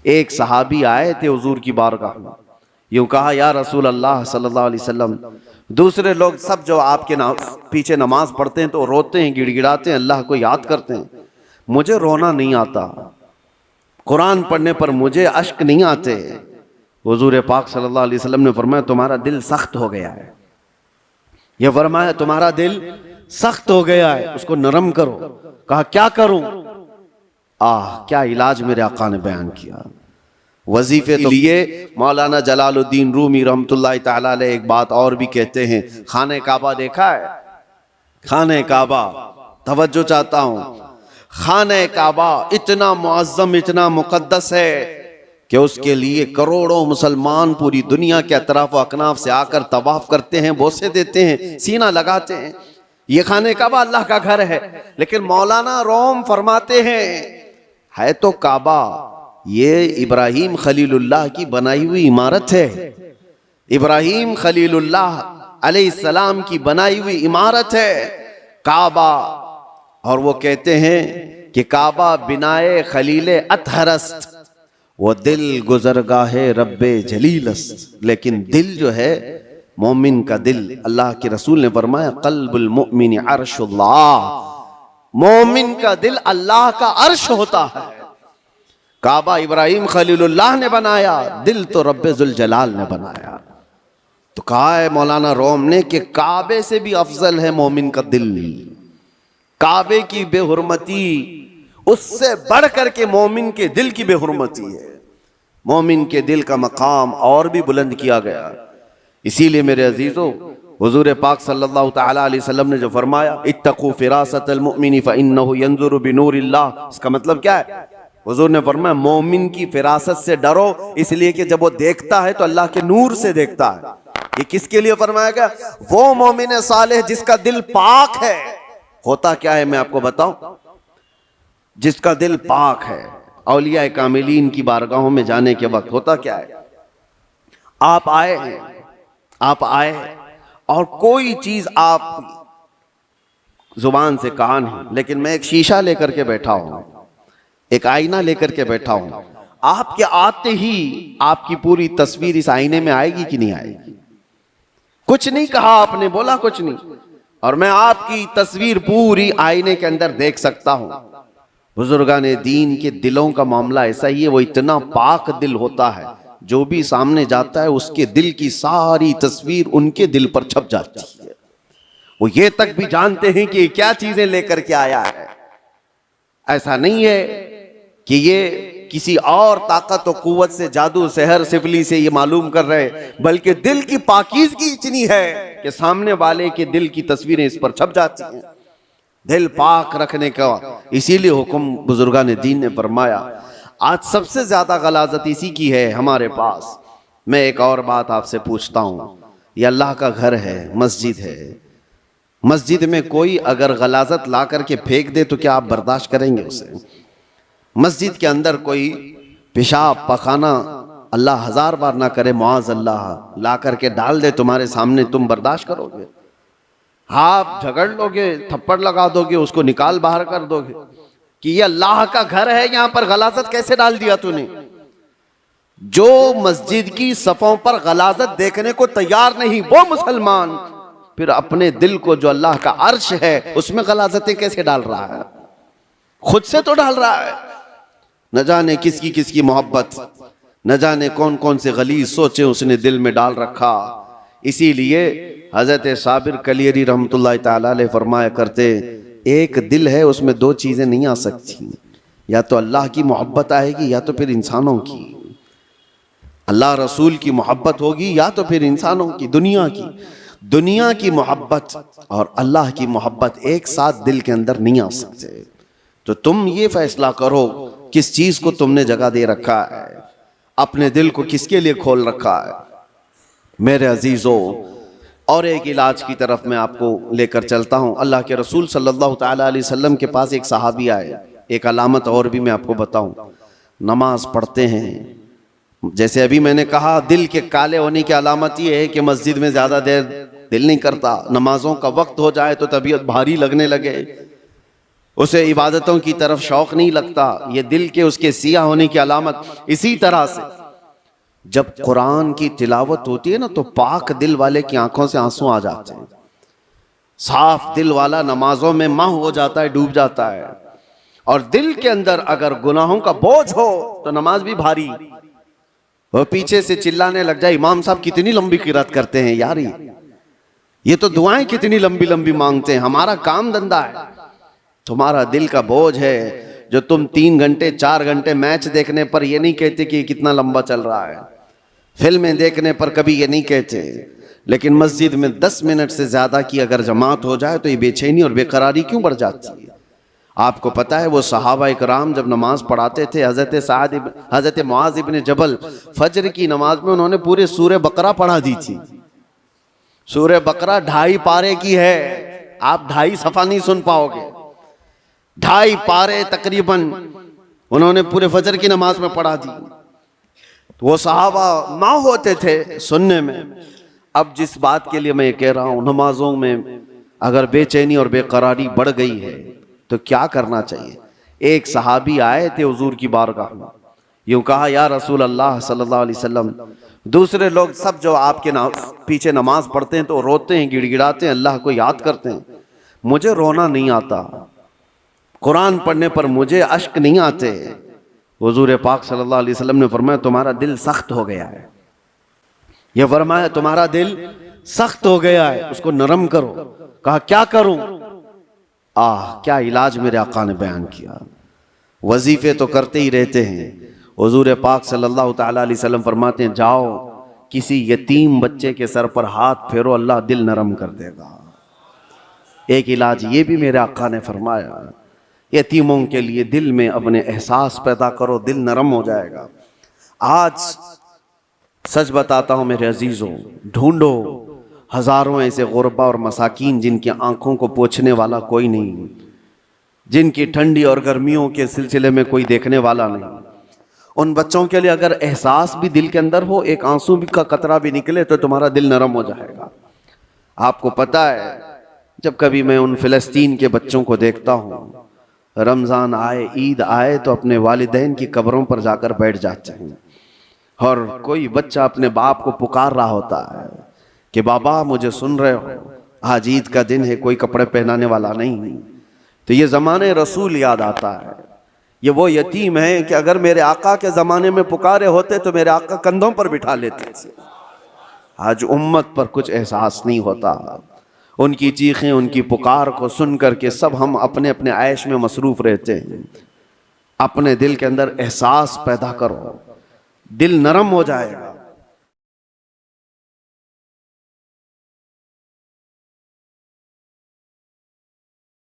एक सहाबी आए थे हुजूर की बारगाह में, यूं कहा, या रसूल अल्लाह सल्लल्लाहु अलैहि वसल्लम, दूसरे लोग सब जो आपके पीछे नमाज पढ़ते हैं तो रोते हैं, गिड़गिड़ाते हैं, अल्लाह को याद करते हैं, मुझे रोना नहीं आता, कुरान पढ़ने पर मुझे अश्क नहीं आते। हुजूर पाक सल्लल्लाहु अलैहि वसल्लम ने फरमाया, तुम्हारा दिल सख्त हो गया है। ये फरमाया, तुम्हारा दिल सख्त हो गया है, उसको नरम करो। कहा, क्या करूं? क्या इलाज मेरे आका ने बयान किया। वजीफे तो लिए मौलाना जलालुद्दीन रूमी रहमतुल्लाह तआला अलैह एक बात और भी कहते हैं, खाने काबा देखा है? खाने काबा, तवज्जो चाहता हूं, खाने काबा इतना मुअज्जम, इतना मुकद्दस है कि उसके लिए करोड़ों मुसलमान पूरी दुनिया के अतराफ व अकनाफ से आकर तवाफ करते हैं, बोसे देते हैं, सीना लगाते हैं। ये खाने काबा अल्लाह का घर है, लेकिन मौलाना रोम फरमाते हैं, है तो काबा, ये इब्राहिम खलीलुल्लाह की बनाई हुई इमारत है। इब्राहिम खलीलुल्लाह अलैहिस्सलाम की बनाई हुई इमारत है काबा। और वो कहते हैं कि काबा बिनाए खलीले अतहरस्त, वो दिल गुजरगाहे रब्बे जलीलस्त। लेकिन दिल जो है मोमिन का दिल, अल्लाह के रसूल ने फरमाया, कल्बुल मुमिन अर्शुल्लाह, मोमिन का दिल अल्लाह का अर्श होता है। काबा इब्राहिम खलीलुल्लाह ने बनाया, दिल तो रब्बे जुल जलाल ने बनाया। तो कहा है मौलाना रोम ने कि काबे से भी अफजल है मोमिन का दिल। काबे की बेहुरमती उससे बढ़ करके मोमिन के दिल की बेहुरमती है। मोमिन के दिल का मकाम और भी बुलंद किया गया। इसीलिए मेरे अजीजों, हुजूर पाक सल्लल्लाहु तआला अलैहि वसल्लम ने जो फरमाया, इत्तकू फिरासतल मुमिनी फइन्नहु यंजुरु बिनूरिल्लाह, इसका मतलब क्या है? हुजूर ने फरमाया, मोमिन की फिरासत से डरो, इसलिए कि जब वो देखता है तो अल्लाह के नूर से देखता है। ये किसके लिए फरमाया गया? वो मोमिन सालेह जिसका दिल पाक है। होता क्या है मैं आपको बताऊं, जिसका दिल पाक है, औलिया कामिलीन की बारगाहों में जाने के वक्त होता क्या है, आप आए हैं, आप आए और कोई चीज आप जुबान से कहा नहीं, लेकिन मैं एक शीशा लेकर के बैठा हूं, एक आईना लेकर के बैठा हूं, आपके आते ही आपकी पूरी तस्वीर इस आईने में आएगी कि नहीं आएगी? कुछ नहीं कहा आपने, बोला कुछ नहीं, और मैं आपकी तस्वीर पूरी आईने के अंदर देख सकता हूं। बुजुर्गाने दीन के दिलों का मामला ऐसा ही है, वो इतना पाक दिल होता है, जो भी सामने जाता है उसके दिल की सारी तस्वीर उनके दिल पर छप जाती है। वो ये तक भी जानते हैं कि क्या चीजें लेकर के आया है। ऐसा नहीं है कि ये किसी और ताकत और कुव्वत से, जादू सहर सिफली से ये मालूम कर रहे, बल्कि दिल की पाकीज़गी इतनी है कि सामने वाले के दिल की तस्वीरें इस पर छप जाती हैं। दिल पाक रखने का इसीलिए हुक्म बुजुर्गान दीन ने फरमाया। आज सबसे ज्यादा गलाजत इसी की है हमारे पास। मैं एक और बात आपसे पूछता हूं, ये अल्लाह का घर है, मस्जिद है, मस्जिद में कोई अगर गलाजत ला करके फेंक दे तो क्या आप बर्दाश्त करेंगे उसे? मस्जिद के अंदर कोई पेशाब पखाना अल्लाह हजार बार ना करे, मुआज अल्लाह, ला करके डाल दे तुम्हारे सामने, तुम बर्दाश्त करोगे? आप झगड़ लोगे, थप्पड़ लगा दोगे, उसको निकाल बाहर कर दोगे कि ये अल्लाह का घर है, यहां पर गलाजत कैसे डाल दिया तूने? जो मस्जिद की सफों पर गलाजत देखने को तैयार नहीं, वो मुसलमान फिर अपने दिल को जो अल्लाह का अर्श है उसमें गलाजतें कैसे डाल रहा है? खुद से तो डाल रहा है। न जाने किसकी किसकी मोहब्बत, न जाने कौन कौन से गलीज सोचे उसने दिल में डाल रखा। इसीलिए हजरत साबिर कलियरी रहमतुल्लाह ताला अलैह फरमाया करते, एक दिल है उसमें दो चीजें नहीं आ सकती, या तो अल्लाह की मोहब्बत आएगी या तो फिर इंसानों की। अल्लाह रसूल की मोहब्बत होगी या तो फिर इंसानों की, दुनिया की। दुनिया की मोहब्बत और अल्लाह की मोहब्बत एक साथ दिल के अंदर नहीं आ सकते। तो तुम ये फैसला करो किस चीज को तुमने जगह दे रखा है, अपने दिल को किसके लिए खोल रखा है। मेरे अजीजों, और एक इलाज की तरफ मैं आपको लेकर चलता हूं। अल्लाह के रसूल सल्लल्लाहु ताला अलैहि वसल्लम के पास एक सहाबी आए। एक अलामत और भी मैं आपको बताऊं, नमाज पढ़ते हैं, जैसे अभी मैंने कहा दिल के काले होने की अलामत यह है कि मस्जिद में ज्यादा देर दिल नहीं करता, नमाजों का वक्त हो जाए तो तबीयत भारी लगने लगे, उसे इबादतों की तरफ शौक नहीं लगता। ये दिल के उसके सिया होने की अलामत। इसी तरह से जब कुरान की तिलावत होती है ना, तो पाक दिल वाले की आंखों से आंसू आ जाते हैं। साफ दिल वाला नमाजों में माह हो जाता है, डूब जाता है। और दिल के अंदर अगर गुनाहों का बोझ हो तो नमाज भी भारी। वो पीछे से चिल्लाने लग जाए, इमाम साहब कितनी लंबी किरात करते हैं यार, ये तो दुआएं कितनी लंबी लंबी मांगते हैं, हमारा काम धंधा है। तुम्हारा दिल का बोझ है जो तुम 3 घंटे 4 घंटे मैच देखने पर ये नहीं कहते कि कितना लंबा चल रहा है, फिल्में देखने पर कभी ये नहीं कहते, लेकिन मस्जिद में 10 मिनट से ज्यादा की अगर जमात हो जाए तो ये बेचैनी और बेकरारी क्यों बढ़ जाती है। आपको पता है वो सहाबा इकराम जब नमाज पढ़ाते थे, हजरत मुआज इब्न जबल फजर की नमाज में उन्होंने पूरे सूरह बकरा पढ़ा दी थी। सूरह बकरा 2.5 पारे की है, आप 2.5 सफा नहीं सुन पाओगे। 2.5 पारे तकरीबन उन्होंने पूरे फजर की नमाज में पढ़ा दी। तो वो सहाबा माँ होते थे सुनने में। अब जिस बात के लिए मैं ये कह रहा हूं, नमाजों में अगर बेचैनी और बेकरारी बढ़ गई है तो क्या करना चाहिए। एक सहाबी आए थे हुजूर की बारगाह में, यूं कहा, या रसूल अल्लाह सल्लल्लाहु अलैहि वसल्लम, दूसरे लोग सब जो आपके पीछे नमाज पढ़ते हैं तो रोते हैं, गिड़गिड़ाते हैं, अल्लाह को याद करते हैं, मुझे रोना नहीं आता, कुरान पढ़ने पर मुझे अश्क नहीं आते। हुजूर पाक सल्लल्लाहु अलैहि वसल्लम ने फरमाया, तुम्हारा दिल सख्त हो गया है। यह फरमाया, तुम्हारा दिल सख्त हो गया है, उसको नरम करो। कहा क्या करूं? क्या इलाज मेरे आका ने बयान किया। वजीफे तो करते ही रहते हैं। हुजूर पाक सल्लल्लाहु ताला अलैहि वसल्लम फरमाते हैं, जाओ किसी यतीम बच्चे के सर पर हाथ फेरो, अल्लाह दिल नरम कर देगा। एक इलाज ये भी मेरे आका ने फरमाया, यतीमों के लिए दिल में अपने एहसास पैदा करो, दिल नरम हो जाएगा। आज सच बताता हूं मेरे अजीजों, ढूंढो हजारों ऐसे गुरबा और मसाकीन जिनकी आंखों को पोंछने वाला कोई नहीं, जिनकी ठंडी और गर्मियों के सिलसिले में कोई देखने वाला नहीं। उन बच्चों के लिए अगर एहसास भी दिल के अंदर हो, एक आंसू भी का कतरा भी निकले तो तुम्हारा दिल नरम हो जाएगा। आपको पता है, जब कभी मैं उन फिलिस्तीन के बच्चों को देखता हूँ, रमजान आए, ईद आए तो अपने वालिदैन की कब्रों पर जाकर बैठ जाते हैं, और कोई बच्चा अपने बाप को पुकार रहा होता है कि बाबा मुझे सुन रहे हो, आज ईद का दिन है, कोई कपड़े पहनाने वाला नहीं। तो ये ज़माने रसूल याद आता है। ये वो यतीम है कि अगर मेरे आका के ज़माने में पुकारे होते तो मेरे आका कंधों पर बिठा लेते थे। आज उम्मत पर कुछ एहसास नहीं होता। उनकी चीखें, उनकी पुकार को सुन करके सब हम अपने अपने ऐश में मसरूफ़ रहते हैं। अपने दिल के अंदर एहसास पैदा करो, दिल नरम हो जाएगा।